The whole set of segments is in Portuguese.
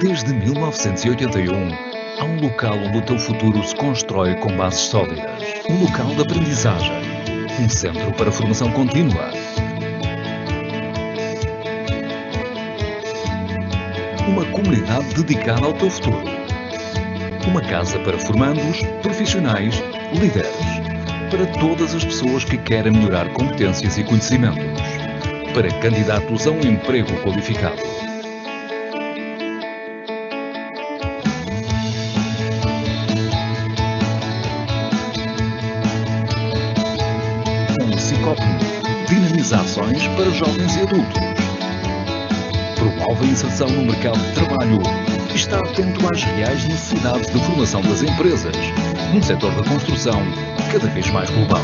Desde 1981, há um local onde o teu futuro se constrói com bases sólidas. Um local de aprendizagem. Um centro para formação contínua. Uma comunidade dedicada ao teu futuro. Uma casa para formandos, profissionais, líderes. Para todas as pessoas que querem melhorar competências e conhecimentos. Para candidatos a um emprego qualificado. O Cicopno dinamiza ações para jovens e adultos. Promove a inserção no mercado de trabalho e está atento às reais necessidades de formação das empresas, num setor da construção cada vez mais global.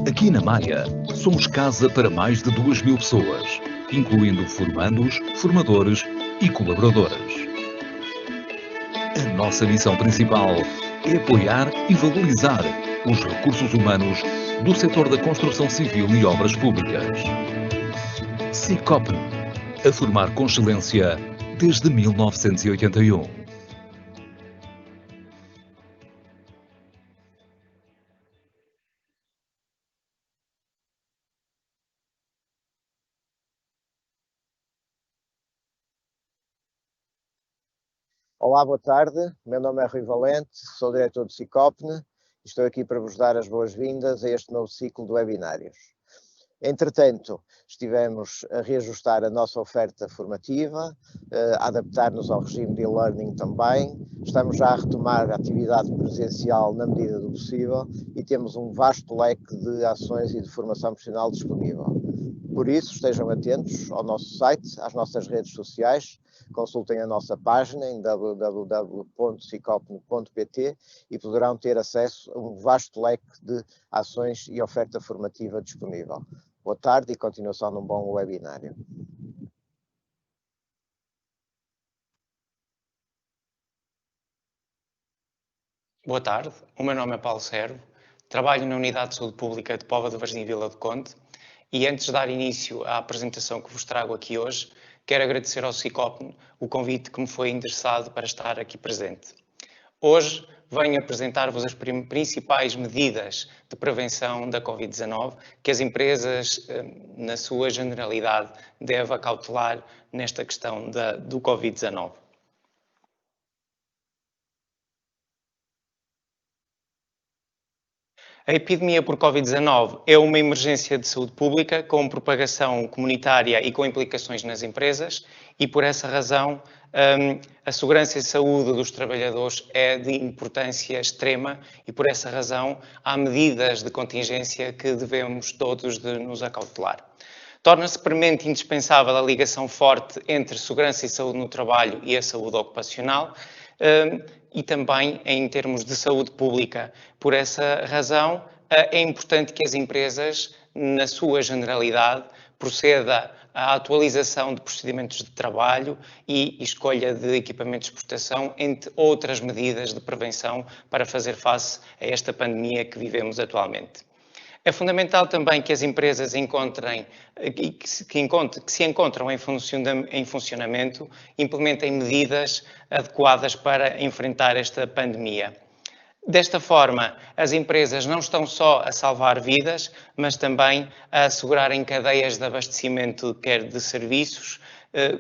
Aqui na Maia, somos casa para mais de 2.000 pessoas, incluindo formandos, formadores e colaboradores. A nossa missão principal é apoiar e valorizar os recursos humanos do setor da construção civil e obras públicas. Cicopno, a formar com excelência desde 1981. Olá, boa tarde. Meu nome é Rui Valente, sou diretor do Cicopne e estou aqui para vos dar as boas-vindas a este novo ciclo de webinários. Entretanto, estivemos a reajustar a nossa oferta formativa, a adaptar-nos ao regime de e-learning também. Estamos já a retomar a atividade presencial na medida do possível e temos um vasto leque de ações e de formação profissional disponível. Por isso, estejam atentos ao nosso site, às nossas redes sociais, consultem a nossa página em www.cicopno.pt e poderão ter acesso a um vasto leque de ações e oferta formativa disponível. Boa tarde e continuação de um bom webinário. Boa tarde, o meu nome é Paulo Servo, trabalho na Unidade de Saúde Pública de Póvoa de Varzim e Vila do Conde e antes de dar início à apresentação que vos trago aqui hoje, quero agradecer ao Cicopno o convite que me foi endereçado para estar aqui presente. Hoje venho apresentar-vos as principais medidas de prevenção da Covid-19 que as empresas, na sua generalidade, devem acautelar nesta questão do Covid-19. A epidemia por Covid-19 é uma emergência de saúde pública com propagação comunitária e com implicações nas empresas e, por essa razão, a segurança e saúde dos trabalhadores é de importância extrema e, por essa razão, há medidas de contingência que devemos todos de nos acautelar. Torna-se premente indispensável a ligação forte entre segurança e saúde no trabalho e a saúde ocupacional, e também em termos de saúde pública. Por essa razão, é importante que as empresas, na sua generalidade, proceda à atualização de procedimentos de trabalho e escolha de equipamentos de proteção, entre outras medidas de prevenção para fazer face a esta pandemia que vivemos atualmente. É fundamental também que as empresas que se encontram em funcionamento implementem medidas adequadas para enfrentar esta pandemia. Desta forma, as empresas não estão só a salvar vidas, mas também a assegurarem cadeias de abastecimento, quer de serviços,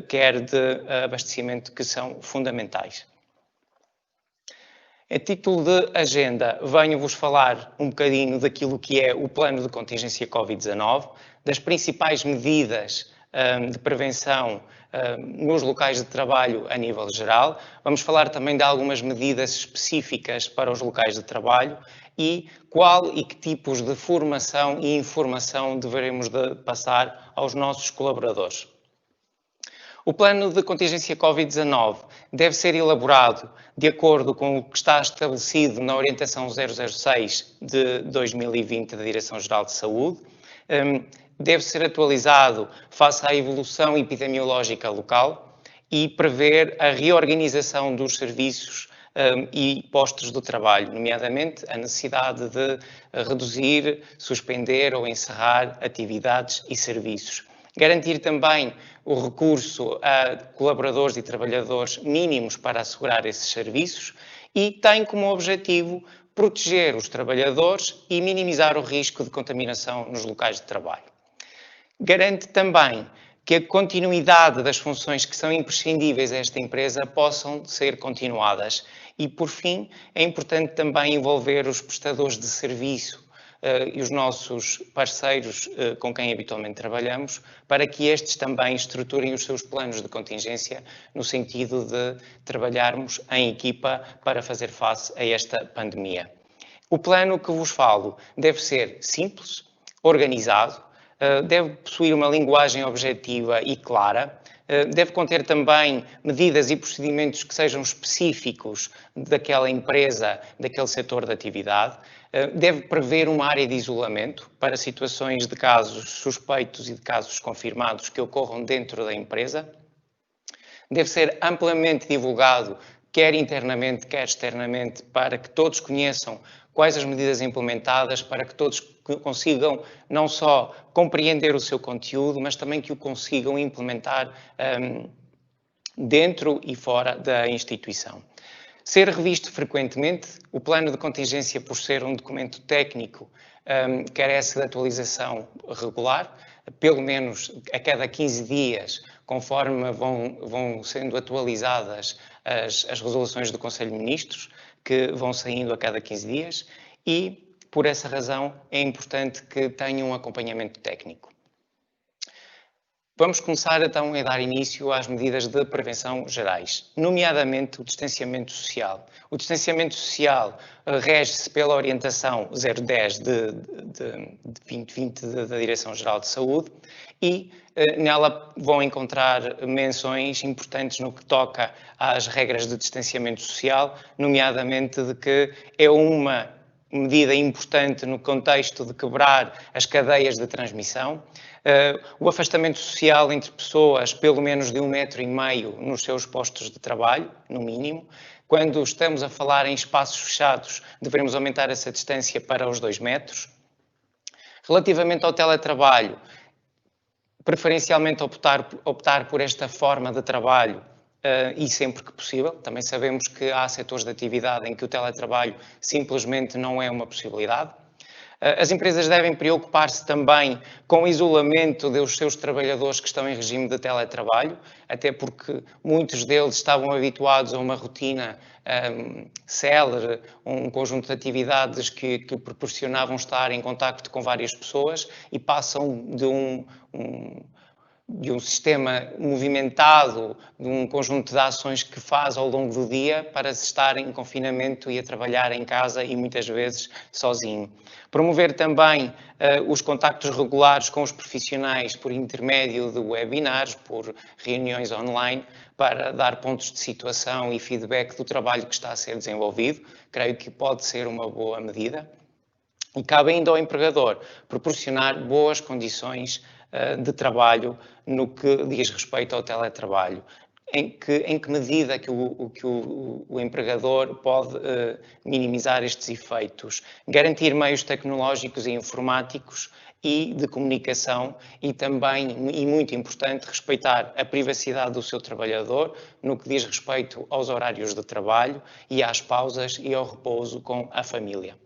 quer de abastecimento, que são fundamentais. A título de agenda, venho-vos falar um bocadinho daquilo que é o plano de contingência Covid-19, das principais medidas de prevenção nos locais de trabalho a nível geral. Vamos falar também de algumas medidas específicas para os locais de trabalho e qual e que tipos de formação e informação deveremos de passar aos nossos colaboradores. O plano de contingência Covid-19 deve ser elaborado de acordo com o que está estabelecido na orientação 006 de 2020 da Direção-Geral de Saúde. Deve ser atualizado face à evolução epidemiológica local e prever a reorganização dos serviços e postos de trabalho, nomeadamente a necessidade de reduzir, suspender ou encerrar atividades e serviços. Garantir também o recurso a colaboradores e trabalhadores mínimos para assegurar esses serviços e tem como objetivo proteger os trabalhadores e minimizar o risco de contaminação nos locais de trabalho. Garante também que a continuidade das funções que são imprescindíveis a esta empresa possam ser continuadas. E, por fim, é importante também envolver os prestadores de serviço e os nossos parceiros com quem habitualmente trabalhamos, para que estes também estruturem os seus planos de contingência no sentido de trabalharmos em equipa para fazer face a esta pandemia. O plano que vos falo deve ser simples, organizado, deve possuir uma linguagem objetiva e clara, deve conter também medidas e procedimentos que sejam específicos daquela empresa, daquele setor de atividade, deve prever uma área de isolamento para situações de casos suspeitos e de casos confirmados que ocorram dentro da empresa, deve ser amplamente divulgado, quer internamente, quer externamente, para que todos conheçam quais as medidas implementadas, para que todos consigam não só compreender o seu conteúdo, mas também que o consigam implementar dentro e fora da instituição. Ser revisto frequentemente, o plano de contingência, por ser um documento técnico, carece de atualização regular, pelo menos a cada 15 dias, conforme vão sendo atualizadas as resoluções do Conselho de Ministros, que vão saindo a cada 15 dias, e, por essa razão, é importante que tenham um acompanhamento técnico. Vamos começar então a dar início às medidas de prevenção gerais, nomeadamente o distanciamento social. O distanciamento social rege-se pela orientação 010 de 2020 da Direção-Geral de Saúde e nela vão encontrar menções importantes no que toca às regras de distanciamento social, nomeadamente de que é uma medida importante no contexto de quebrar as cadeias de transmissão, o afastamento social entre pessoas pelo menos de 1,5 metro nos seus postos de trabalho, no mínimo. Quando estamos a falar em espaços fechados, devemos aumentar essa distância para os 2 metros. Relativamente ao teletrabalho, preferencialmente optar por esta forma de trabalho e sempre que possível. Também sabemos que há setores de atividade em que o teletrabalho simplesmente não é uma possibilidade. As empresas devem preocupar-se também com o isolamento dos seus trabalhadores que estão em regime de teletrabalho, até porque muitos deles estavam habituados a uma rotina célere, um conjunto de atividades que proporcionavam estar em contacto com várias pessoas e passam de um sistema movimentado, de um conjunto de ações que faz ao longo do dia para estar em confinamento e a trabalhar em casa e muitas vezes sozinho. Promover também os contactos regulares com os profissionais por intermédio de webinars, por reuniões online, para dar pontos de situação e feedback do trabalho que está a ser desenvolvido. Creio que pode ser uma boa medida. E cabe ainda ao empregador proporcionar boas condições de trabalho no que diz respeito ao teletrabalho. Em que medida que o empregador pode minimizar estes efeitos? Garantir meios tecnológicos e informáticos e de comunicação e também, e muito importante, respeitar a privacidade do seu trabalhador no que diz respeito aos horários de trabalho e às pausas e ao repouso com a família.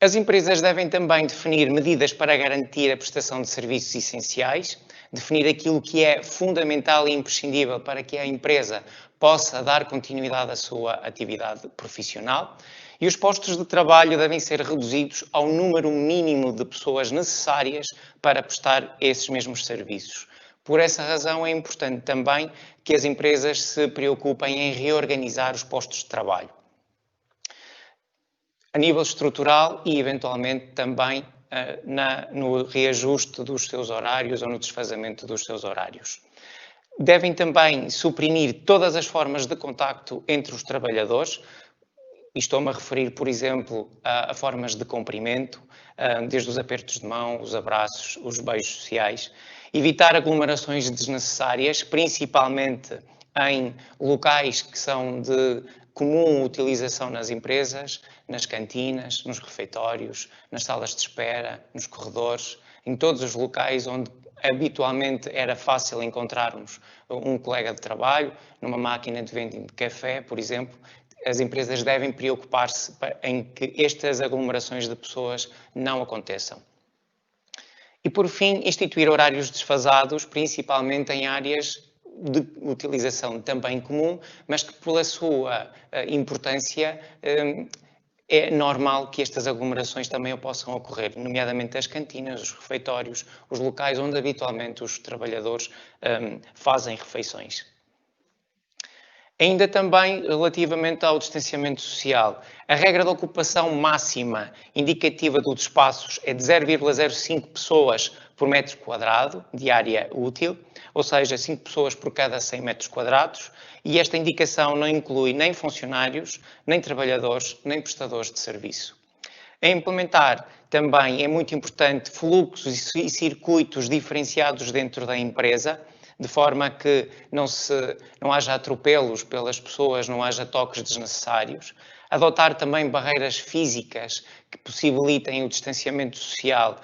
As empresas devem também definir medidas para garantir a prestação de serviços essenciais, definir aquilo que é fundamental e imprescindível para que a empresa possa dar continuidade à sua atividade profissional e os postos de trabalho devem ser reduzidos ao número mínimo de pessoas necessárias para prestar esses mesmos serviços. Por essa razão é importante também que as empresas se preocupem em reorganizar os postos de trabalho a nível estrutural e, eventualmente, também no reajuste dos seus horários ou no desfazamento dos seus horários. Devem também suprimir todas as formas de contacto entre os trabalhadores. Estou-me a referir, por exemplo, a formas de cumprimento, desde os apertos de mão, os abraços, os beijos sociais. Evitar aglomerações desnecessárias, principalmente em locais que são de comum utilização nas empresas, nas cantinas, nos refeitórios, nas salas de espera, nos corredores, em todos os locais onde habitualmente era fácil encontrarmos um colega de trabalho, numa máquina de vending de café, por exemplo. As empresas devem preocupar-se em que estas aglomerações de pessoas não aconteçam. E, por fim, instituir horários desfasados, principalmente em áreas de utilização também comum, mas que, pela sua importância, é normal que estas aglomerações também possam ocorrer, nomeadamente as cantinas, os refeitórios, os locais onde habitualmente os trabalhadores fazem refeições. Ainda também relativamente ao distanciamento social, a regra da ocupação máxima indicativa dos espaços é de 0,05 pessoas por metro quadrado de área útil, ou seja, 5 pessoas por cada 100 metros quadrados, e esta indicação não inclui nem funcionários, nem trabalhadores, nem prestadores de serviço. A implementar também é muito importante fluxos e circuitos diferenciados dentro da empresa, de forma que não haja atropelos pelas pessoas, não haja toques desnecessários. Adotar também barreiras físicas que possibilitem o distanciamento social,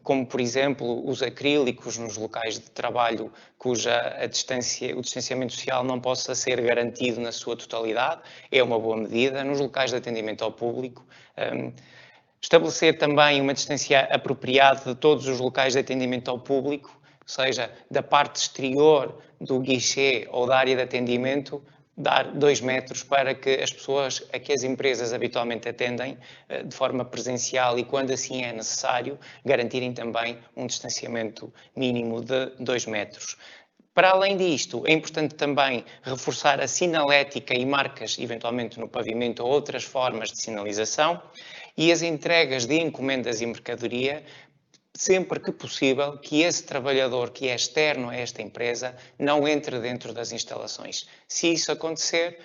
como, por exemplo, os acrílicos nos locais de trabalho cuja o distanciamento social não possa ser garantido na sua totalidade. É uma boa medida. Nos locais de atendimento ao público, estabelecer também uma distância apropriada de todos os locais de atendimento ao público, ou seja, da parte exterior do guichê ou da área de atendimento, dar 2 metros para que as pessoas a que as empresas habitualmente atendem de forma presencial e, quando assim é necessário, garantirem também um distanciamento mínimo de 2 metros. Para além disto, é importante também reforçar a sinalética e marcas, eventualmente no pavimento ou outras formas de sinalização, e as entregas de encomendas e mercadoria, sempre que possível, que esse trabalhador que é externo a esta empresa não entre dentro das instalações. Se isso acontecer,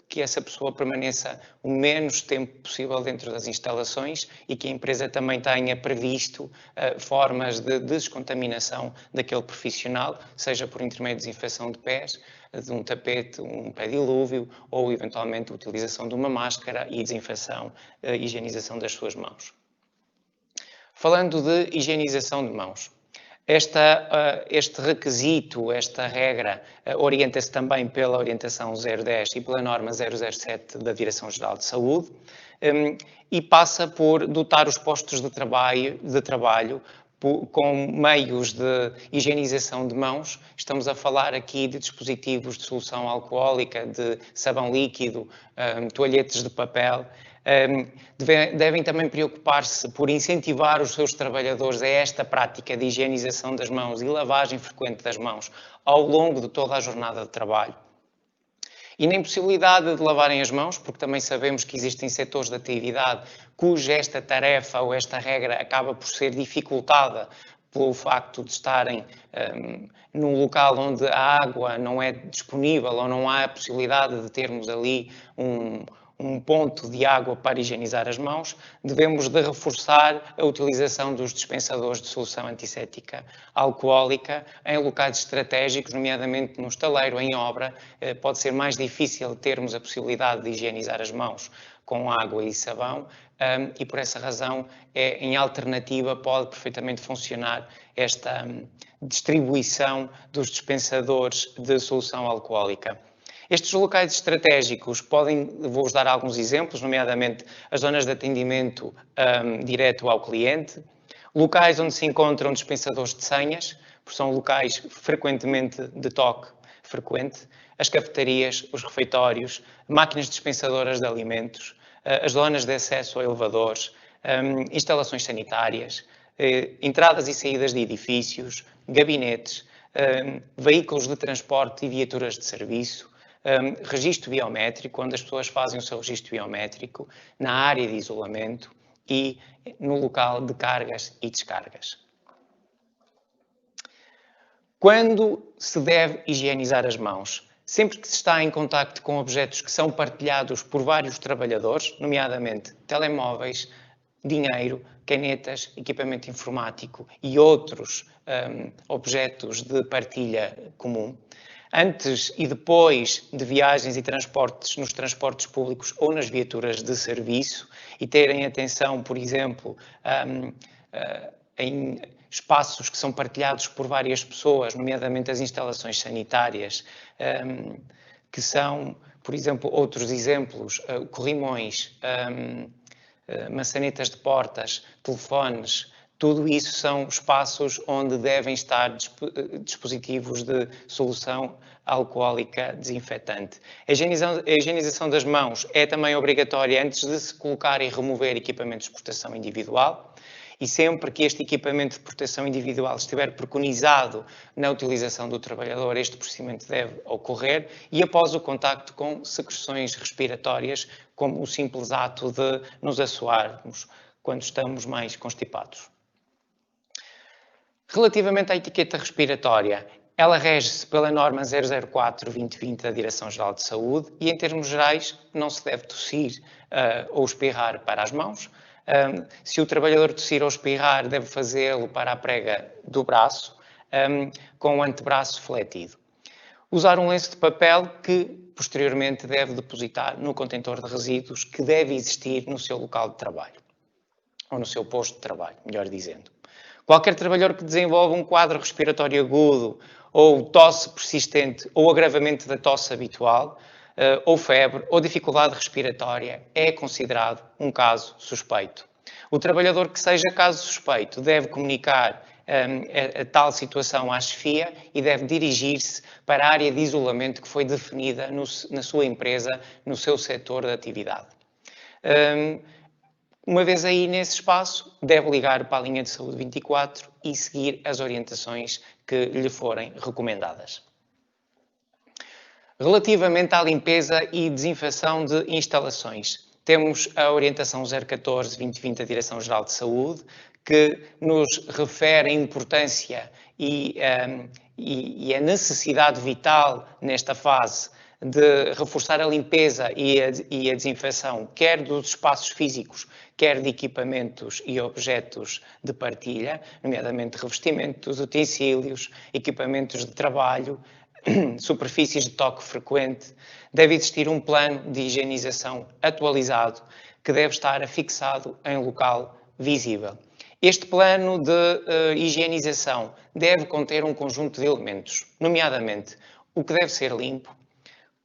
que essa pessoa permaneça o menos tempo possível dentro das instalações e que a empresa também tenha previsto formas de descontaminação daquele profissional, seja por intermédio de desinfecção de pés, de um tapete, um pé-dilúvio ou, eventualmente, a utilização de uma máscara e desinfecção, higienização das suas mãos. Falando de higienização de mãos, este requisito, esta regra, orienta-se também pela orientação 010 e pela norma 007 da Direção-Geral de Saúde e passa por dotar os postos de trabalho com meios de higienização de mãos. Estamos a falar aqui de dispositivos de solução alcoólica, de sabão líquido, toalhetes de papel. Devem também preocupar-se por incentivar os seus trabalhadores a esta prática de higienização das mãos e lavagem frequente das mãos ao longo de toda a jornada de trabalho. E na impossibilidade de lavarem as mãos, porque também sabemos que existem setores de atividade cuja esta tarefa ou esta regra acaba por ser dificultada pelo facto de estarem num local onde a água não é disponível ou não há a possibilidade de termos ali um ponto de água para higienizar as mãos, devemos de reforçar a utilização dos dispensadores de solução antisséptica alcoólica em locais estratégicos, nomeadamente no estaleiro, em obra. Pode ser mais difícil termos a possibilidade de higienizar as mãos com água e sabão e, por essa razão, em alternativa, pode perfeitamente funcionar esta distribuição dos dispensadores de solução alcoólica. Estes locais estratégicos vou-vos dar alguns exemplos, nomeadamente as zonas de atendimento direto ao cliente, locais onde se encontram dispensadores de senhas, porque são locais frequentemente de toque frequente, as cafetarias, os refeitórios, máquinas dispensadoras de alimentos, as zonas de acesso a elevadores, instalações sanitárias, entradas e saídas de edifícios, gabinetes, veículos de transporte e viaturas de serviço, registro biométrico, onde as pessoas fazem o seu registro biométrico, na área de isolamento, e no local de cargas e descargas. Quando se deve higienizar as mãos? Sempre que se está em contacto com objetos que são partilhados por vários trabalhadores, nomeadamente telemóveis, dinheiro, canetas, equipamento informático e outros objetos de partilha comum. Antes e depois de viagens e transportes nos transportes públicos ou nas viaturas de serviço, e terem atenção, por exemplo, em espaços que são partilhados por várias pessoas, nomeadamente as instalações sanitárias, que são, por exemplo, outros exemplos, corrimões, maçanetas de portas, telefones, tudo isso são espaços onde devem estar dispositivos de solução alcoólica desinfetante. A higienização das mãos é também obrigatória antes de se colocar e remover equipamentos de proteção individual. E sempre que este equipamento de proteção individual estiver preconizado na utilização do trabalhador, este procedimento deve ocorrer e após o contacto com secreções respiratórias, como o simples ato de nos assoarmos quando estamos mais constipados. Relativamente à etiqueta respiratória, ela rege-se pela norma 004/2020 da Direção-Geral de Saúde e, em termos gerais, não se deve tossir ou espirrar para as mãos. Se o trabalhador tossir ou espirrar, deve fazê-lo para a prega do braço, com o antebraço fletido. Usar um lenço de papel que, posteriormente, deve depositar no contentor de resíduos que deve existir no seu local de trabalho, ou no seu posto de trabalho, melhor dizendo. Qualquer trabalhador que desenvolva um quadro respiratório agudo, ou tosse persistente, ou agravamento da tosse habitual, ou febre, ou dificuldade respiratória, é considerado um caso suspeito. O trabalhador que seja caso suspeito deve comunicar a tal situação à chefia e deve dirigir-se para a área de isolamento que foi definida na sua empresa, no seu setor de atividade. Uma vez aí nesse espaço, deve ligar para a linha de saúde 24 e seguir as orientações que lhe forem recomendadas. Relativamente à limpeza e desinfecção de instalações, temos a orientação 014/2020 da Direção-Geral de Saúde, que nos refere a importância e a necessidade vital nesta fase de reforçar a limpeza e a desinfecção, quer dos espaços físicos, quer de equipamentos e objetos de partilha, nomeadamente revestimentos, utensílios, equipamentos de trabalho, superfícies de toque frequente. Deve existir um plano de higienização atualizado que deve estar afixado em local visível. Este plano de higienização deve conter um conjunto de elementos, nomeadamente o que deve ser limpo,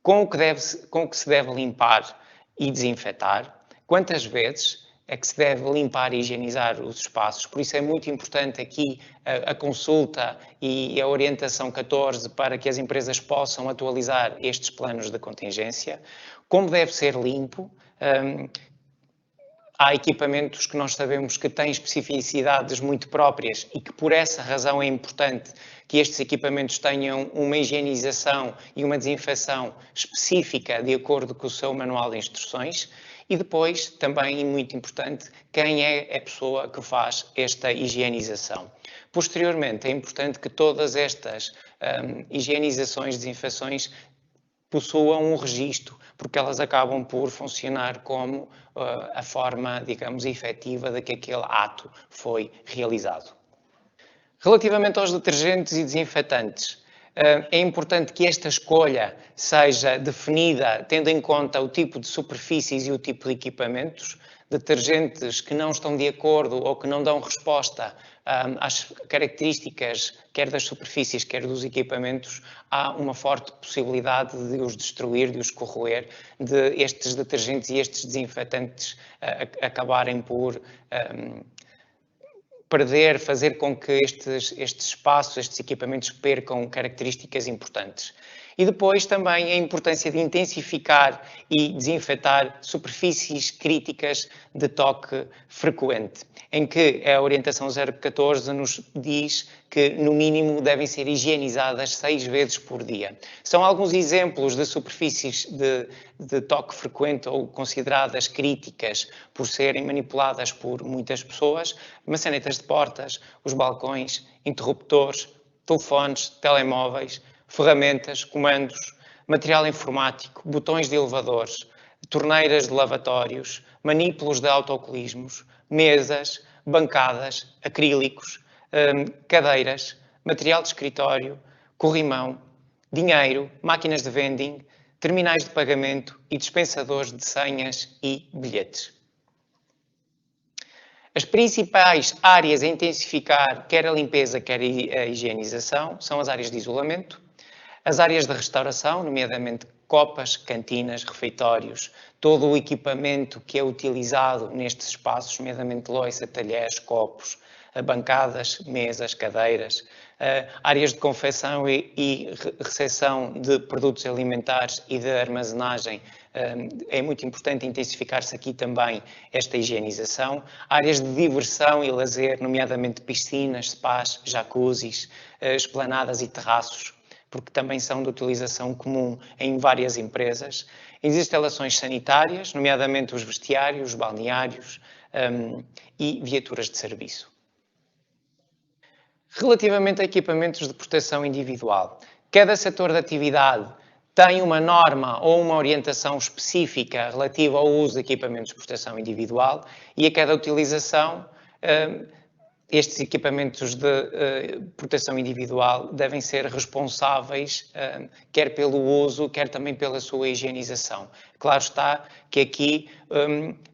com o que se deve limpar e desinfetar, quantas vezes é que se deve limpar e higienizar os espaços. Por isso é muito importante aqui a consulta e a orientação 14 para que as empresas possam atualizar estes planos de contingência. Como deve ser limpo. Há equipamentos que nós sabemos que têm especificidades muito próprias e que por essa razão é importante que estes equipamentos tenham uma higienização e uma desinfecção específica de acordo com o seu manual de instruções. E depois, também muito importante, quem é a pessoa que faz esta higienização. Posteriormente, é importante que todas estas higienizações, desinfecções, possuam um registro, porque elas acabam por funcionar como a forma, digamos, efetiva de que aquele ato foi realizado. Relativamente aos detergentes e desinfetantes, é importante que esta escolha seja definida tendo em conta o tipo de superfícies e o tipo de equipamentos. Detergentes que não estão de acordo ou que não dão resposta às características, quer das superfícies, quer dos equipamentos, há uma forte possibilidade de os destruir, de os corroer, de estes detergentes e estes desinfetantes acabarem por fazer com que estes espaços, estes equipamentos percam características importantes. E depois também a importância de intensificar e desinfetar superfícies críticas de toque frequente, em que a orientação 014 nos diz que, no mínimo, devem ser higienizadas 6 vezes por dia. São alguns exemplos de superfícies de toque frequente ou consideradas críticas por serem manipuladas por muitas pessoas: maçanetas de portas, os balcões, interruptores, telefones, telemóveis, ferramentas, comandos, material informático, botões de elevadores, torneiras de lavatórios, manípulos de autocolismos, mesas, bancadas, acrílicos, cadeiras, material de escritório, corrimão, dinheiro, máquinas de vending, terminais de pagamento e dispensadores de senhas e bilhetes. As principais áreas a intensificar, quer a limpeza, quer a higienização, são as áreas de isolamento, as áreas de restauração, nomeadamente copas, cantinas, refeitórios, todo o equipamento que é utilizado nestes espaços, nomeadamente louça, talheres, copos, bancadas, mesas, cadeiras, áreas de confecção e recepção de produtos alimentares e de armazenagem. É muito importante intensificar-se aqui também esta higienização. Áreas de diversão e lazer, nomeadamente piscinas, spas, jacuzzis, esplanadas e terraços, porque também são de utilização comum em várias empresas. As instalações sanitárias, nomeadamente os vestiários, os balneários e viaturas de serviço. Relativamente a equipamentos de proteção individual, cada setor de atividade tem uma norma ou uma orientação específica relativa ao uso de equipamentos de proteção individual e a cada utilização estes equipamentos de proteção individual devem ser responsáveis, quer pelo uso, quer também pela sua higienização. Claro está que aqui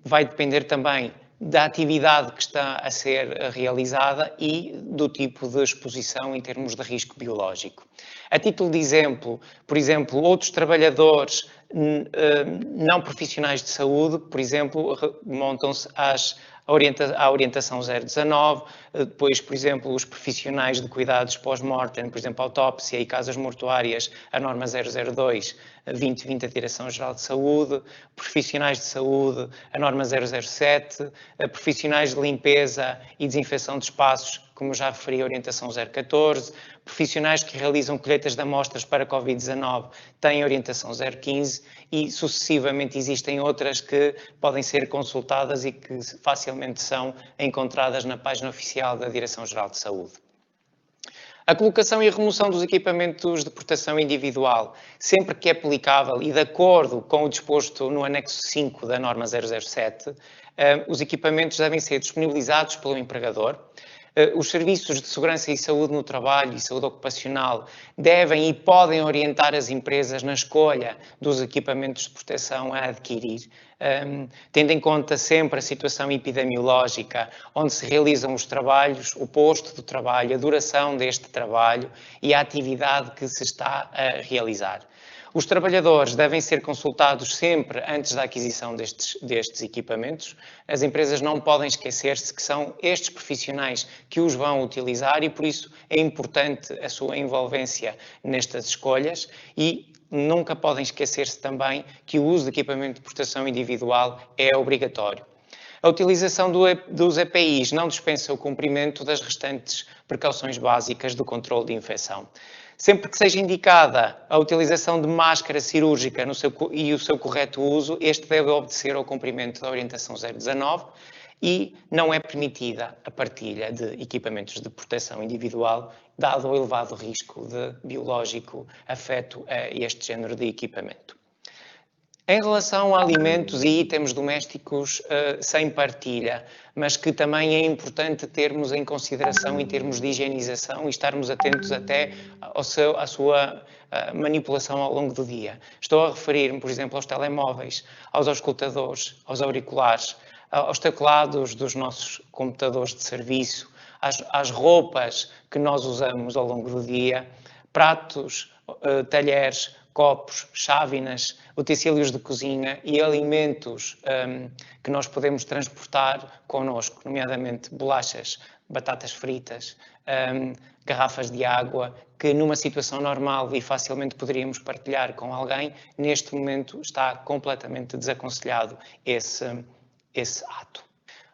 vai depender também da atividade que está a ser realizada e do tipo de exposição em termos de risco biológico. A título de exemplo, por exemplo, outros trabalhadores não profissionais de saúde, por exemplo, montam-se à orientação 019, depois, por exemplo, os profissionais de cuidados pós-mortem, por exemplo, autópsia e casas mortuárias, a norma 002, 2020 da Direção-Geral de Saúde, profissionais de saúde, a norma 007, profissionais de limpeza e desinfecção de espaços, como já referi, a orientação 014, profissionais que realizam colheitas de amostras para Covid-19 têm a orientação 015 e, sucessivamente, existem outras que podem ser consultadas e que facilmente são encontradas na página oficial da Direção-Geral de Saúde. A colocação e a remoção dos equipamentos de proteção individual, sempre que é aplicável e de acordo com o disposto no anexo 5 da norma 007, os equipamentos devem ser disponibilizados pelo empregador. Os serviços de segurança e saúde no trabalho e saúde ocupacional devem e podem orientar as empresas na escolha dos equipamentos de proteção a adquirir, tendo em conta sempre a situação epidemiológica onde se realizam os trabalhos, o posto de trabalho, a duração deste trabalho e a atividade que se está a realizar. Os trabalhadores devem ser consultados sempre antes da aquisição destes equipamentos. As empresas não podem esquecer-se que são estes profissionais que os vão utilizar e, por isso, é importante a sua envolvência nestas escolhas e nunca podem esquecer-se também que o uso de equipamento de proteção individual é obrigatório. A utilização dos EPIs não dispensa o cumprimento das restantes precauções básicas do controle de infecção. Sempre que seja indicada a utilização de máscara cirúrgica e o seu correto uso, este deve obedecer ao cumprimento da orientação 019 e não é permitida a partilha de equipamentos de proteção individual, dado o elevado risco biológico afeto a este género de equipamento. Em relação a alimentos e itens domésticos sem partilha, mas que também é importante termos em consideração em termos de higienização e estarmos atentos até à sua manipulação ao longo do dia. Estou a referir-me, por exemplo, aos telemóveis, aos auscultadores, aos auriculares, aos teclados dos nossos computadores de serviço, às roupas que nós usamos ao longo do dia, pratos, talheres, copos, chávenas, utensílios de cozinha e alimentos que nós podemos transportar connosco, nomeadamente bolachas, batatas fritas, garrafas de água, que numa situação normal e facilmente poderíamos partilhar com alguém, neste momento está completamente desaconselhado esse ato.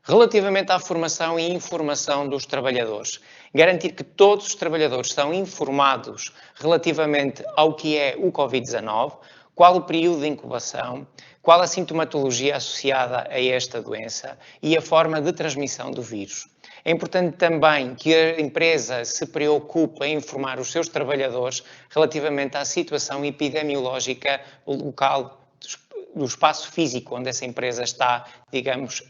Relativamente à formação e informação dos trabalhadores, garantir que todos os trabalhadores são informados relativamente ao que é o Covid-19, qual o período de incubação, qual a sintomatologia associada a esta doença e a forma de transmissão do vírus. É importante também que a empresa se preocupe em informar os seus trabalhadores relativamente à situação epidemiológica local do espaço físico onde essa empresa está, digamos,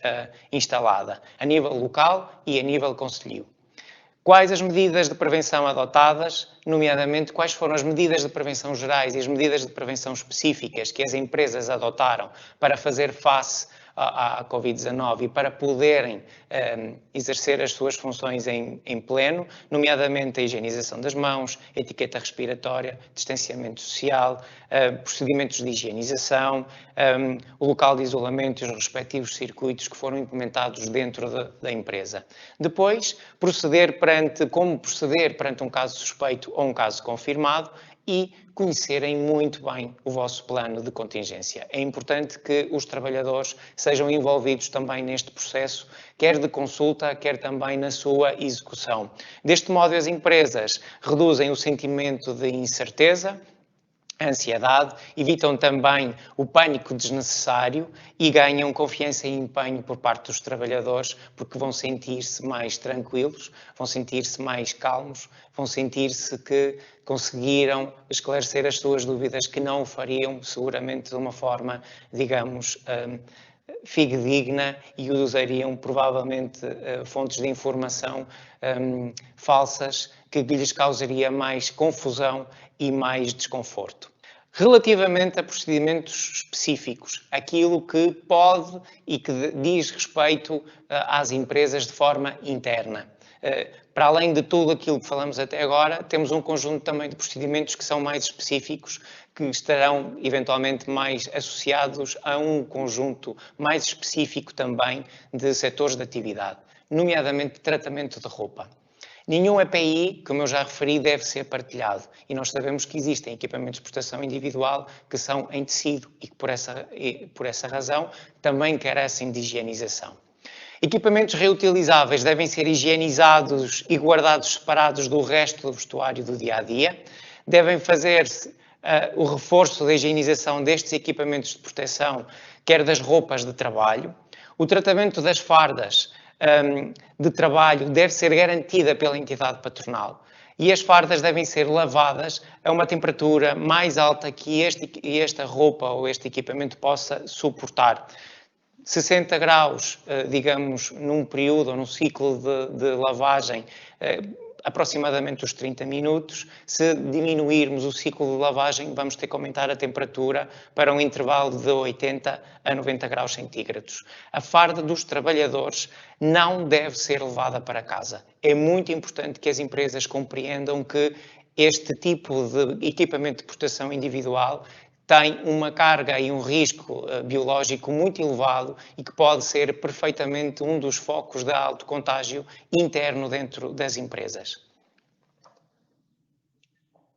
instalada, a nível local e a nível concelhio. Quais as medidas de prevenção adotadas, nomeadamente quais foram as medidas de prevenção gerais e as medidas de prevenção específicas que as empresas adotaram para fazer face à Covid-19 e para poderem exercer as suas funções em pleno, nomeadamente a higienização das mãos, etiqueta respiratória, distanciamento social, procedimentos de higienização, o local de isolamento e os respectivos circuitos que foram implementados dentro da empresa. Depois, como proceder perante um caso suspeito ou um caso confirmado e conhecerem muito bem o vosso plano de contingência. É importante que os trabalhadores sejam envolvidos também neste processo, quer de consulta, quer também na sua execução. Deste modo, as empresas reduzem o sentimento de incerteza, a ansiedade, evitam também o pânico desnecessário e ganham confiança e empenho por parte dos trabalhadores, porque vão sentir-se mais tranquilos, vão sentir-se mais calmos, vão sentir-se que conseguiram esclarecer as suas dúvidas, que não o fariam seguramente de uma forma, digamos, fidedigna e usariam provavelmente fontes de informação falsas que lhes causaria mais confusão e mais desconforto. Relativamente a procedimentos específicos, aquilo que pode e que diz respeito às empresas de forma interna. Para além de tudo aquilo que falamos até agora, temos um conjunto também de procedimentos que são mais específicos, que estarão eventualmente mais associados a um conjunto mais específico também de setores de atividade, nomeadamente tratamento de roupa. Nenhum EPI, como eu já referi, deve ser partilhado e nós sabemos que existem equipamentos de proteção individual que são em tecido e que por essa razão também carecem de higienização. Equipamentos reutilizáveis devem ser higienizados e guardados separados do resto do vestuário do dia-a-dia. Devem fazer-se o reforço da higienização destes equipamentos de proteção, quer das roupas de trabalho. O tratamento das fardas de trabalho deve ser garantida pela entidade patronal e as fardas devem ser lavadas a uma temperatura mais alta que esta roupa ou este equipamento possa suportar. 60 graus, digamos, num período ou num ciclo de lavagem, aproximadamente os 30 minutos. Se diminuirmos o ciclo de lavagem, vamos ter que aumentar a temperatura para um intervalo de 80 a 90 graus centígrados. A farda dos trabalhadores não deve ser levada para casa. É muito importante que as empresas compreendam que este tipo de equipamento de proteção individual tem uma carga e um risco biológico muito elevado e que pode ser perfeitamente um dos focos de alto contágio interno dentro das empresas.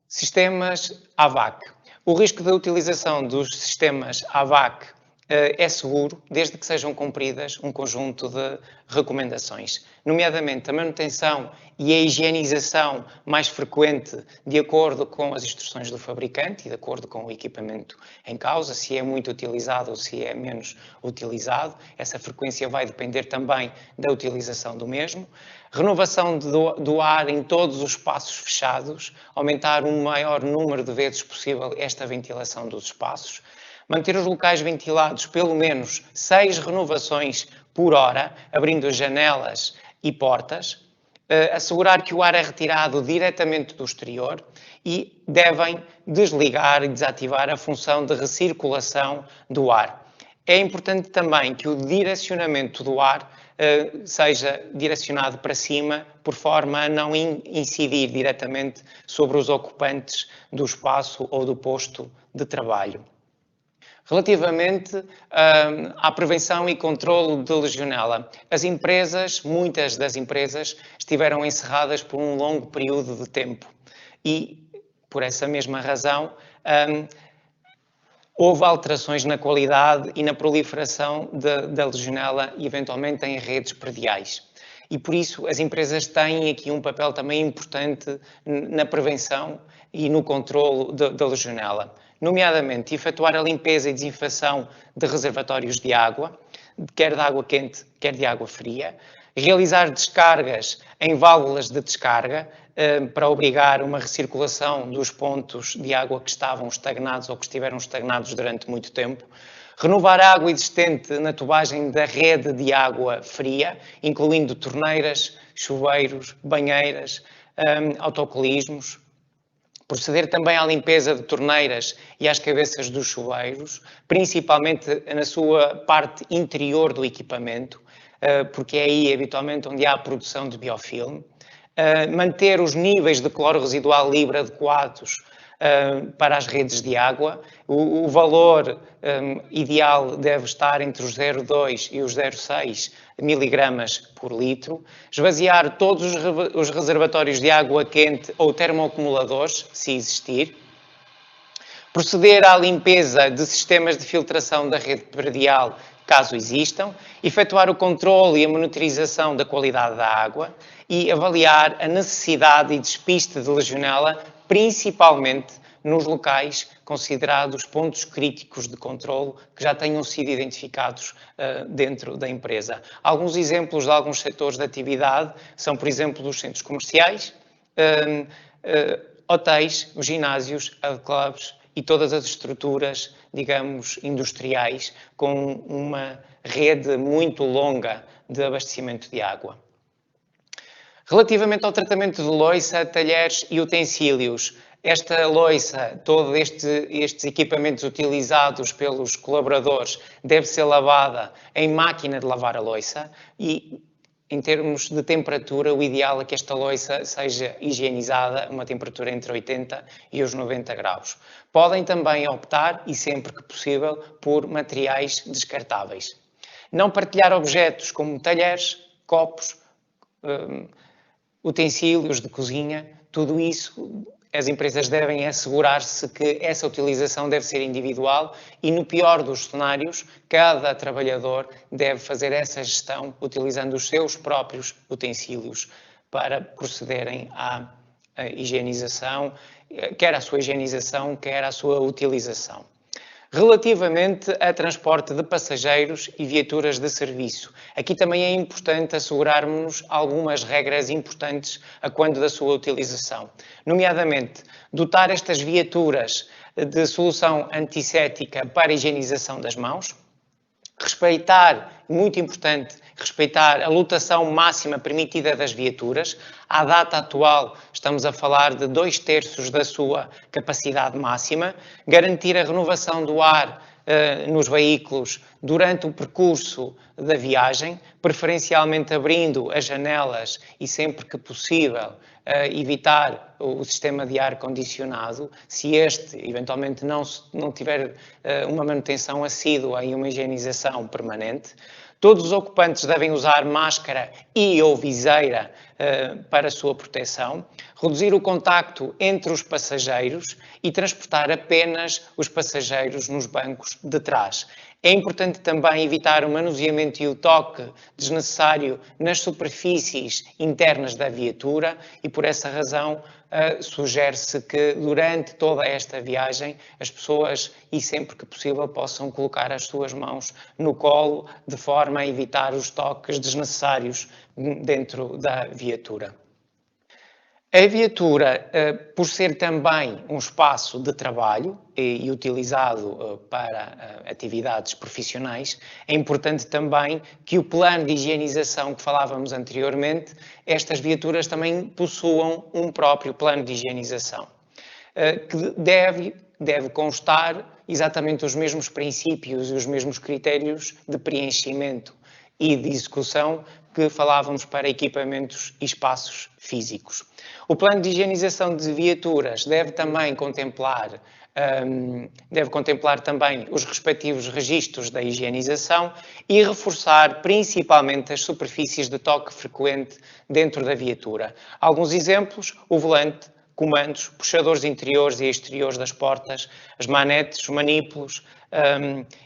Sistemas AVAC. O risco da utilização dos sistemas AVAC é seguro, desde que sejam cumpridas um conjunto de recomendações, nomeadamente a manutenção e a higienização mais frequente de acordo com as instruções do fabricante e de acordo com o equipamento em causa, se é muito utilizado ou se é menos utilizado. Essa frequência vai depender também da utilização do mesmo. Renovação do ar em todos os espaços fechados, aumentar o maior número de vezes possível esta ventilação dos espaços. Manter os locais ventilados pelo menos 6 renovações por hora, abrindo janelas e portas. Assegurar que o ar é retirado diretamente do exterior e devem desligar e desativar a função de recirculação do ar. É importante também que o direcionamento do ar seja direcionado para cima, por forma a não incidir diretamente sobre os ocupantes do espaço ou do posto de trabalho. Relativamente à prevenção e controlo de legionela, muitas das empresas estiveram encerradas por um longo período de tempo e, por essa mesma razão, houve alterações na qualidade e na proliferação da legionela e, eventualmente, em redes prediais. E, por isso, as empresas têm aqui um papel também importante na prevenção e no controlo da legionela, nomeadamente efetuar a limpeza e desinfecção de reservatórios de água, quer de água quente, quer de água fria, realizar descargas em válvulas de descarga para obrigar uma recirculação dos pontos de água que estavam estagnados ou que estiveram estagnados durante muito tempo, renovar a água existente na tubagem da rede de água fria, incluindo torneiras, chuveiros, banheiras, autocolismos, proceder também à limpeza de torneiras e às cabeças dos chuveiros, principalmente na sua parte interior do equipamento, porque é aí habitualmente onde há a produção de biofilme. Manter os níveis de cloro residual livre adequados para as redes de água. O valor ideal deve estar entre os 0,2 e os 0,6 miligramas por litro. Esvaziar todos os reservatórios de água quente ou termoacumuladores, se existir. Proceder à limpeza de sistemas de filtração da rede predial, caso existam. Efetuar o controle e a monitorização da qualidade da água e avaliar a necessidade e despiste de legionela, principalmente nos locais considerados pontos críticos de controle que já tenham sido identificados dentro da empresa. Alguns exemplos de alguns setores de atividade são, por exemplo, os centros comerciais, hotéis, os ginásios, clubes e todas as estruturas, digamos, industriais com uma rede muito longa de abastecimento de água. Relativamente ao tratamento de louça, talheres e utensílios, esta louça, todos estes equipamentos utilizados pelos colaboradores, deve ser lavada em máquina de lavar a louça e, em termos de temperatura, o ideal é que esta louça seja higienizada a uma temperatura entre 80 e os 90 graus. Podem também optar, e sempre que possível, por materiais descartáveis. Não partilhar objetos como talheres, copos, utensílios de cozinha, tudo isso as empresas devem assegurar-se que essa utilização deve ser individual e, no pior dos cenários, cada trabalhador deve fazer essa gestão utilizando os seus próprios utensílios para procederem à higienização, quer à sua higienização, quer à sua utilização. Relativamente a transporte de passageiros e viaturas de serviço, aqui também é importante assegurarmos algumas regras importantes a quando da sua utilização. Nomeadamente, dotar estas viaturas de solução antisséptica para a higienização das mãos, respeitar, muito importante, respeitar a lotação máxima permitida das viaturas. À data atual, estamos a falar de 2/3 da sua capacidade máxima. Garantir a renovação do ar nos veículos durante o percurso da viagem, preferencialmente abrindo as janelas e, sempre que possível, evitar o sistema de ar condicionado, se este eventualmente não tiver uma manutenção assídua e uma higienização permanente. Todos os ocupantes devem usar máscara e ou viseira para a sua proteção, reduzir o contacto entre os passageiros e transportar apenas os passageiros nos bancos de trás. É importante também evitar o manuseamento e o toque desnecessário nas superfícies internas da viatura e, por essa razão, sugere-se que durante toda esta viagem as pessoas, e sempre que possível, possam colocar as suas mãos no colo de forma a evitar os toques desnecessários dentro da viatura. A viatura, por ser também um espaço de trabalho e utilizado para atividades profissionais, é importante também que o plano de higienização que falávamos anteriormente, estas viaturas também possuam um próprio plano de higienização, que deve constar exatamente os mesmos princípios e os mesmos critérios de preenchimento e de execução que falávamos para equipamentos e espaços físicos. O plano de higienização de viaturas deve contemplar também os respectivos registros da higienização e reforçar principalmente as superfícies de toque frequente dentro da viatura. Alguns exemplos: o volante, comandos, puxadores interiores e exteriores das portas, as manetes, os manípulos,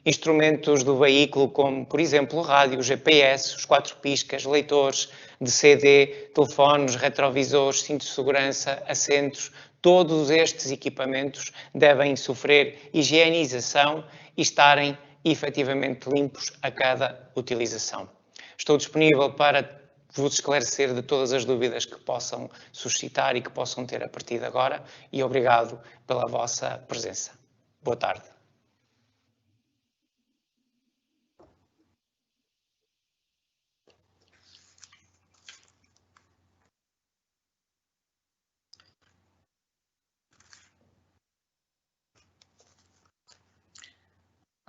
instrumentos do veículo como, por exemplo, o rádio, o GPS, os 4 piscas, leitores de CD, telefones, retrovisores, cintos de segurança, assentos. Todos estes equipamentos devem sofrer higienização e estarem efetivamente limpos a cada utilização. Estou disponível para vos esclarecer de todas as dúvidas que possam suscitar e que possam ter a partir de agora, e obrigado pela vossa presença. Boa tarde.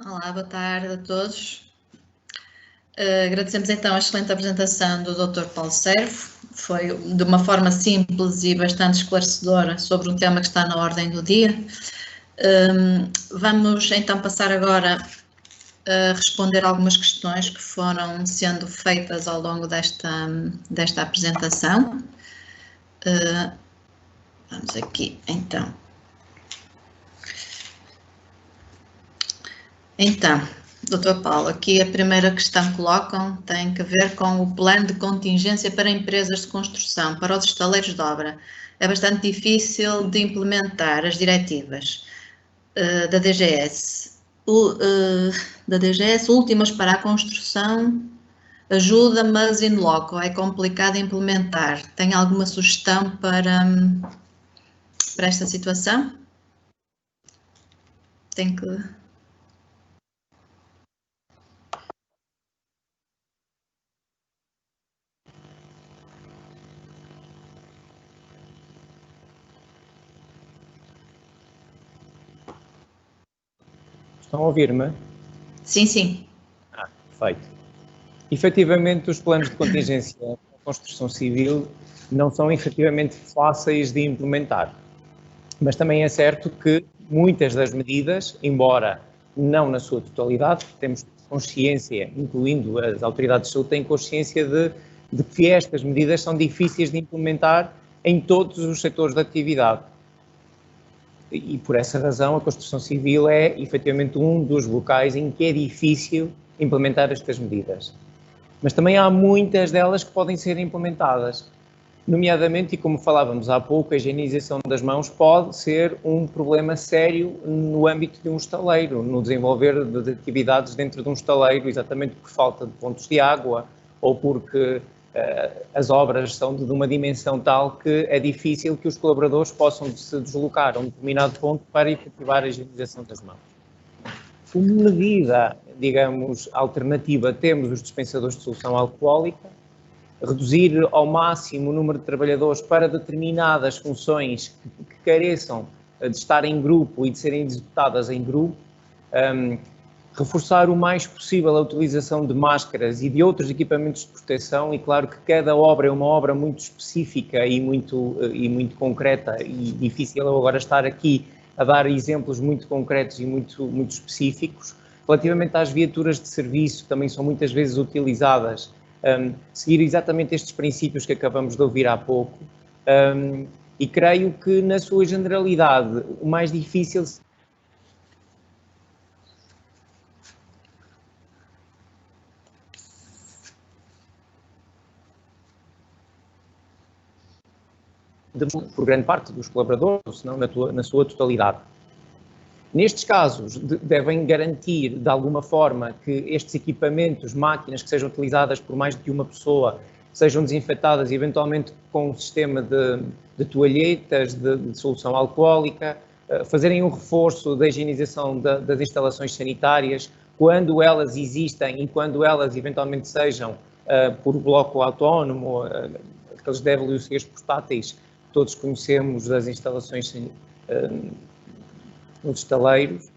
Olá, boa tarde a todos. Agradecemos então a excelente apresentação do Dr. Paulo Servo. Foi de uma forma simples e bastante esclarecedora sobre um tema que está na ordem do dia. Vamos então passar agora a responder algumas questões que foram sendo feitas ao longo desta apresentação. Vamos aqui então. Então, Dr. Paulo, aqui a primeira questão que colocam tem a ver com o plano de contingência para empresas de construção, para os estaleiros de obra. É bastante difícil de implementar as diretivas da DGS. Últimas para a construção, ajuda, mas in loco, é complicado implementar. Tem alguma sugestão para esta situação? Tem que... Estão a ouvir-me? Sim, sim. Perfeito. Efetivamente, os planos de contingência da construção civil não são efetivamente fáceis de implementar. Mas também é certo que muitas das medidas, embora não na sua totalidade, temos consciência, incluindo as autoridades de saúde, têm consciência de que estas medidas são difíceis de implementar em todos os setores da atividade. E por essa razão a construção civil é efetivamente um dos locais em que é difícil implementar estas medidas. Mas também há muitas delas que podem ser implementadas, nomeadamente, e como falávamos há pouco, a higienização das mãos pode ser um problema sério no âmbito de um estaleiro, no desenvolver de atividades dentro de um estaleiro, exatamente por falta de pontos de água ou porque as obras são de uma dimensão tal que é difícil que os colaboradores possam se deslocar a um determinado ponto para efetivar a higienização das mãos. Como medida, digamos, alternativa, temos os dispensadores de solução alcoólica, reduzir ao máximo o número de trabalhadores para determinadas funções que careçam de estar em grupo e de serem executadas em grupo, reforçar o mais possível a utilização de máscaras e de outros equipamentos de proteção, e claro que cada obra é uma obra muito específica e muito concreta, e difícil eu agora estar aqui a dar exemplos muito concretos e muito específicos. Relativamente às viaturas de serviço, também são muitas vezes utilizadas, seguir exatamente estes princípios que acabamos de ouvir há pouco, e creio que na sua generalidade o mais difícil por grande parte dos colaboradores, se não na sua totalidade. Nestes casos, devem garantir, de alguma forma, que estes equipamentos, máquinas que sejam utilizadas por mais de uma pessoa, sejam desinfetadas, eventualmente com um sistema de toalhetas, de solução alcoólica, fazerem um reforço da higienização das instalações sanitárias, quando elas existem e quando elas eventualmente sejam por bloco autónomo, aqueles WCs portáteis, todos conhecemos das instalações nos estaleiros,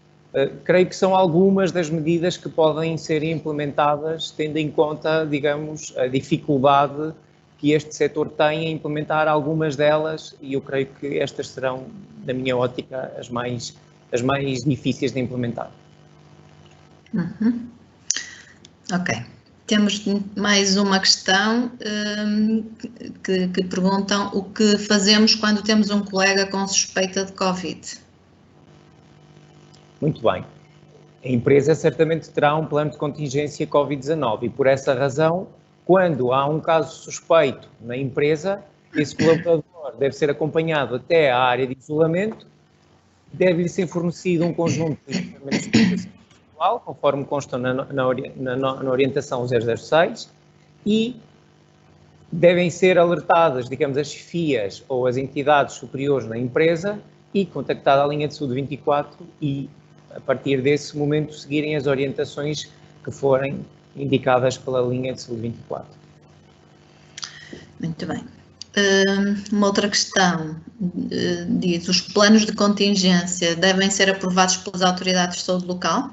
Creio que são algumas das medidas que podem ser implementadas, tendo em conta, digamos, a dificuldade que este setor tem em implementar algumas delas, e eu creio que estas serão, da minha ótica, as mais difíceis de implementar. Ok. Temos mais uma questão que perguntam o que fazemos quando temos um colega com suspeita de Covid. Muito bem. A empresa certamente terá um plano de contingência Covid-19 e, por essa razão, quando há um caso suspeito na empresa, esse colaborador deve ser acompanhado até à área de isolamento, deve-lhe ser fornecido um conjunto de equipamentos de proteção individual, conforme constam na orientação 006, e devem ser alertadas, digamos, as chefias ou as entidades superiores na empresa e contactada a linha de saúde 24 e, a partir desse momento, seguirem as orientações que forem indicadas pela linha de saúde 24. Muito bem. Uma outra questão diz: os planos de contingência devem ser aprovados pelas autoridades de saúde local?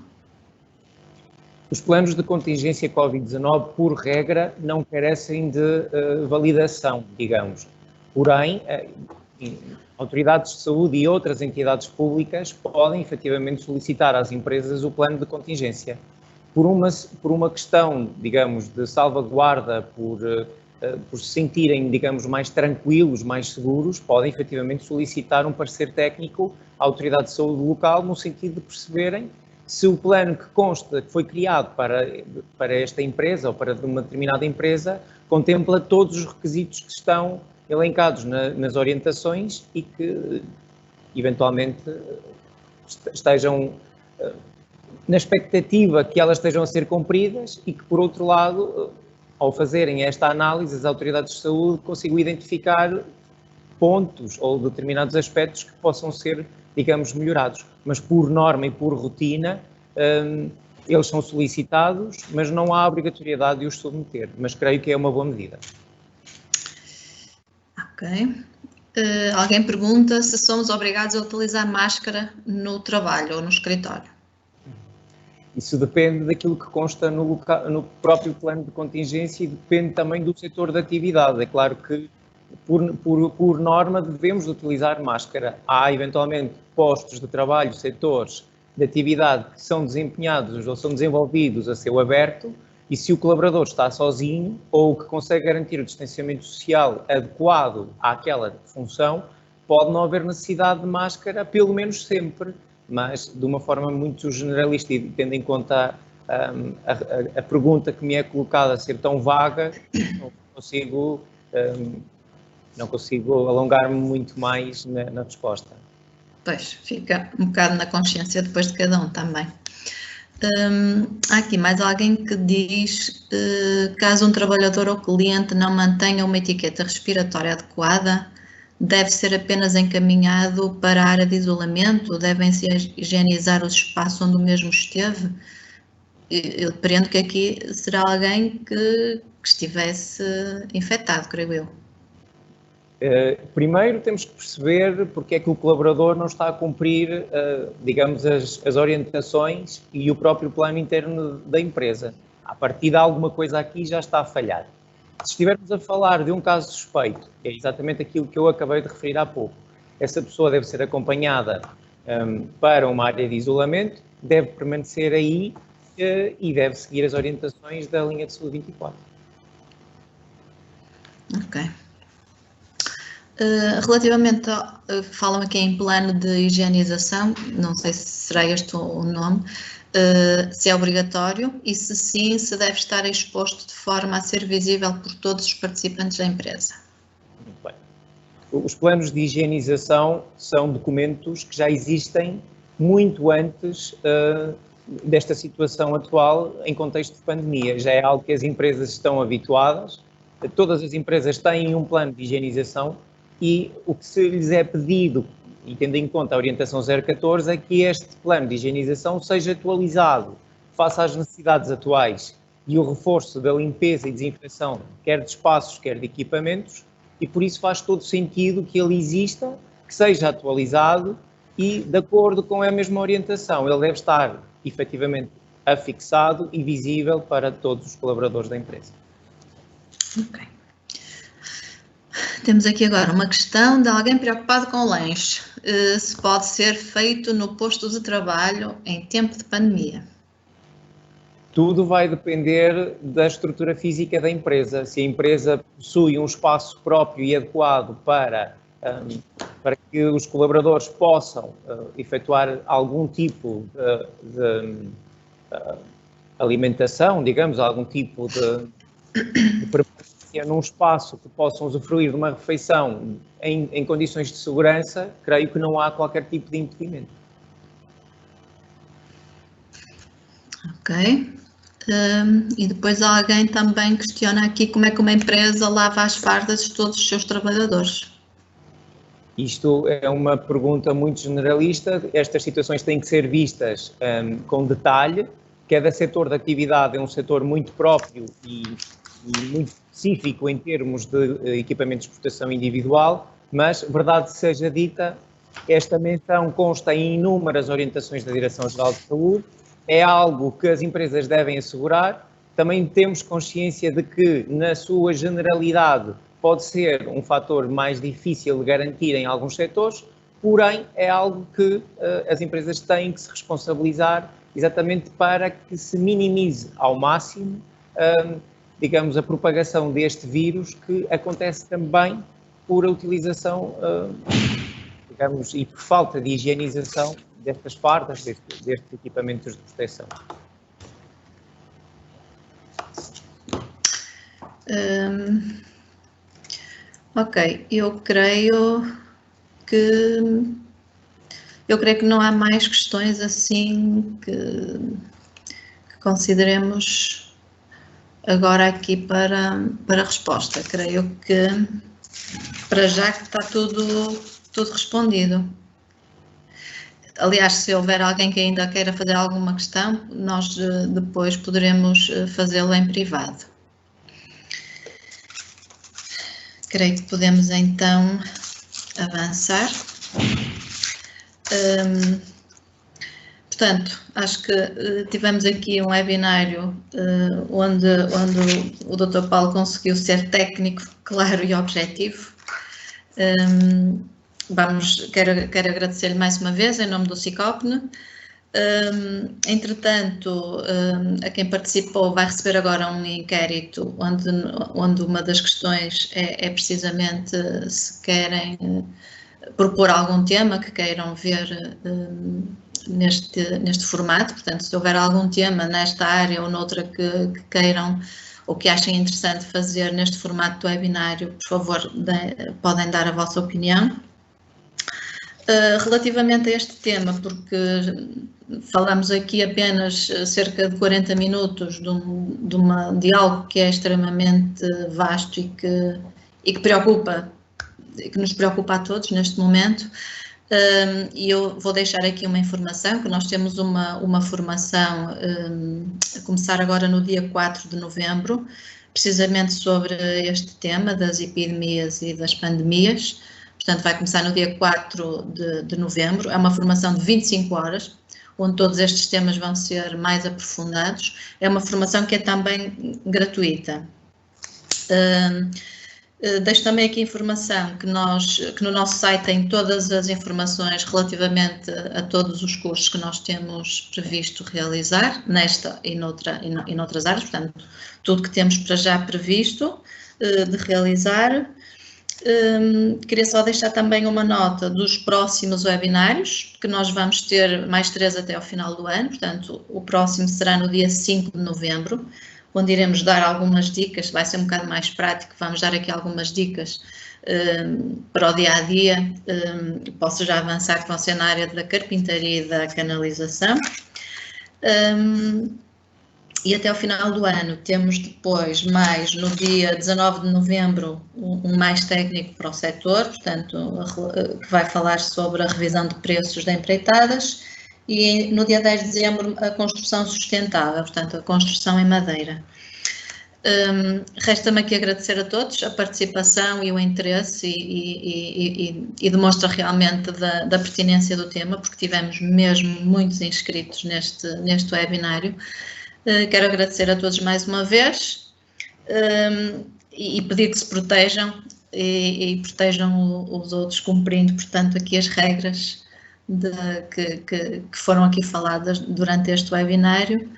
Os planos de contingência Covid-19, por regra, não carecem de validação, digamos. Porém, autoridades de saúde e outras entidades públicas podem efetivamente solicitar às empresas o plano de contingência. Por uma questão, digamos, de salvaguarda, por se sentirem, digamos, mais tranquilos, mais seguros, podem efetivamente solicitar um parecer técnico à autoridade de saúde local, no sentido de perceberem se o plano que consta, que foi criado para esta empresa ou para uma determinada empresa, contempla todos os requisitos que estão elencados nas orientações e que, eventualmente, estejam na expectativa que elas estejam a ser cumpridas e que, por outro lado, ao fazerem esta análise, as autoridades de saúde consigam identificar pontos ou determinados aspectos que possam ser, digamos, melhorados. Mas por norma e por rotina, eles são solicitados, mas não há obrigatoriedade de os submeter. Mas creio que é uma boa medida. Ok. Alguém pergunta se somos obrigados a utilizar máscara no trabalho ou no escritório. Isso depende daquilo que consta no próprio plano de contingência e depende também do setor de atividade. É claro que, por norma, devemos utilizar máscara. Há, eventualmente, postos de trabalho, setores de atividade que são desempenhados ou são desenvolvidos a céu aberto, e se o colaborador está sozinho ou que consegue garantir o distanciamento social adequado àquela função, pode não haver necessidade de máscara, pelo menos sempre, mas de uma forma muito generalista, e tendo em conta a pergunta que me é colocada ser tão vaga, não consigo alongar-me muito mais na resposta. Pois, fica um bocado na consciência depois de cada um também. Há aqui mais alguém que diz, caso um trabalhador ou cliente não mantenha uma etiqueta respiratória adequada, deve ser apenas encaminhado para a área de isolamento? Devem-se higienizar os espaços onde o mesmo esteve? Eu depreendo que aqui será alguém que estivesse infectado, creio eu. Primeiro temos que perceber porque é que o colaborador não está a cumprir, digamos, as orientações e o próprio plano interno da empresa. A partir de alguma coisa aqui já está a falhar. Se estivermos a falar de um caso suspeito, é exatamente aquilo que eu acabei de referir há pouco, essa pessoa deve ser acompanhada para uma área de isolamento, deve permanecer aí e deve seguir as orientações da linha de saúde 24. Ok. Relativamente, falam aqui em plano de higienização, não sei se será este o nome, se é obrigatório e se sim, se deve estar exposto de forma a ser visível por todos os participantes da empresa. Muito bem. Os planos de higienização são documentos que já existem muito antes desta situação atual em contexto de pandemia. Já é algo que as empresas estão habituadas, todas as empresas têm um plano de higienização e o que se lhes é pedido, e tendo em conta a orientação 014, é que este plano de higienização seja atualizado face às necessidades atuais e o reforço da limpeza e desinfecção, quer de espaços, quer de equipamentos, e por isso faz todo sentido que ele exista, que seja atualizado e, de acordo com a mesma orientação, ele deve estar efetivamente afixado e visível para todos os colaboradores da empresa. Ok. Temos aqui agora uma questão de alguém preocupado com o lanche. Se pode ser feito no posto de trabalho em tempo de pandemia? Tudo vai depender da estrutura física da empresa. Se a empresa possui um espaço próprio e adequado para que os colaboradores possam efetuar algum tipo de alimentação, digamos, algum tipo de permanência num espaço que possam usufruir de uma refeição em condições de segurança, creio que não há qualquer tipo de impedimento. Ok. E depois alguém também questiona aqui como é que uma empresa lava as fardas de todos os seus trabalhadores. Isto é uma pergunta muito generalista. Estas situações têm que ser vistas com detalhe. Cada setor de atividade é um setor muito próprio e muito específico em termos de equipamentos de proteção individual, mas, verdade seja dita, esta menção consta em inúmeras orientações da Direção-Geral de Saúde, é algo que as empresas devem assegurar. Também temos consciência de que, na sua generalidade, pode ser um fator mais difícil de garantir em alguns setores, porém é algo que as empresas têm que se responsabilizar exatamente para que se minimize ao máximo, digamos, a propagação deste vírus, que acontece também por a utilização, digamos, e por falta de higienização destas fardas, destes equipamentos de proteção. Ok, eu creio que não há mais questões assim que consideremos agora aqui para resposta. Creio que para já que está tudo respondido. Aliás, se houver alguém que ainda queira fazer alguma questão, nós depois poderemos fazê-lo em privado. Creio que podemos então avançar. Portanto, acho que tivemos aqui um webinário onde o Dr. Paulo conseguiu ser técnico, claro e objetivo. Quero agradecer-lhe mais uma vez em nome do SICOPNE. Entretanto, a quem participou vai receber agora um inquérito onde uma das questões é precisamente se querem propor algum tema que queiram ver neste formato. Portanto, se houver algum tema nesta área ou noutra que queiram ou que achem interessante fazer neste formato do webinário, por favor, podem dar a vossa opinião. Relativamente a este tema, porque falamos aqui apenas cerca de 40 minutos de algo que é extremamente vasto e que preocupa, que nos preocupa a todos neste momento, e eu vou deixar aqui uma informação, que nós temos uma formação a começar agora no dia 4 de novembro, precisamente sobre este tema das epidemias e das pandemias. Portanto, vai começar no dia 4 de novembro, é uma formação de 25 horas, onde todos estes temas vão ser mais aprofundados. É uma formação que é também gratuita. Deixo também aqui informação que no nosso site tem todas as informações relativamente a todos os cursos que nós temos previsto realizar, nesta e noutras áreas, portanto, tudo que temos para já previsto de realizar. Queria só deixar também uma nota dos próximos webinários, que nós vamos ter mais 3 até ao final do ano, portanto, o próximo será no dia 5 de novembro, onde iremos dar algumas dicas, vai ser um bocado mais prático, vamos dar aqui algumas dicas para o dia-a-dia, posso já avançar que vão ser na área da carpintaria e da canalização. E até ao final do ano temos depois mais, no dia 19 de novembro, um mais técnico para o setor, portanto, que vai falar sobre a revisão de preços de empreitadas, e no dia 10 de dezembro a construção sustentável, portanto, a construção em madeira. Resta-me aqui agradecer a todos a participação e o interesse e demonstra realmente da pertinência do tema, porque tivemos mesmo muitos inscritos neste webinário. Quero agradecer a todos mais uma vez e pedir que se protejam e protejam os outros, cumprindo, portanto, aqui as regras que foram aqui faladas durante este webinário.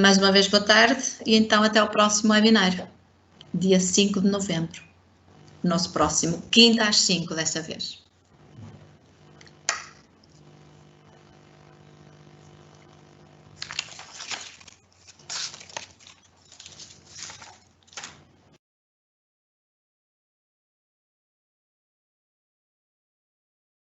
Mais uma vez, boa tarde e então até o próximo webinário, dia 5 de novembro. Nosso próximo, quinta às 5 dessa vez.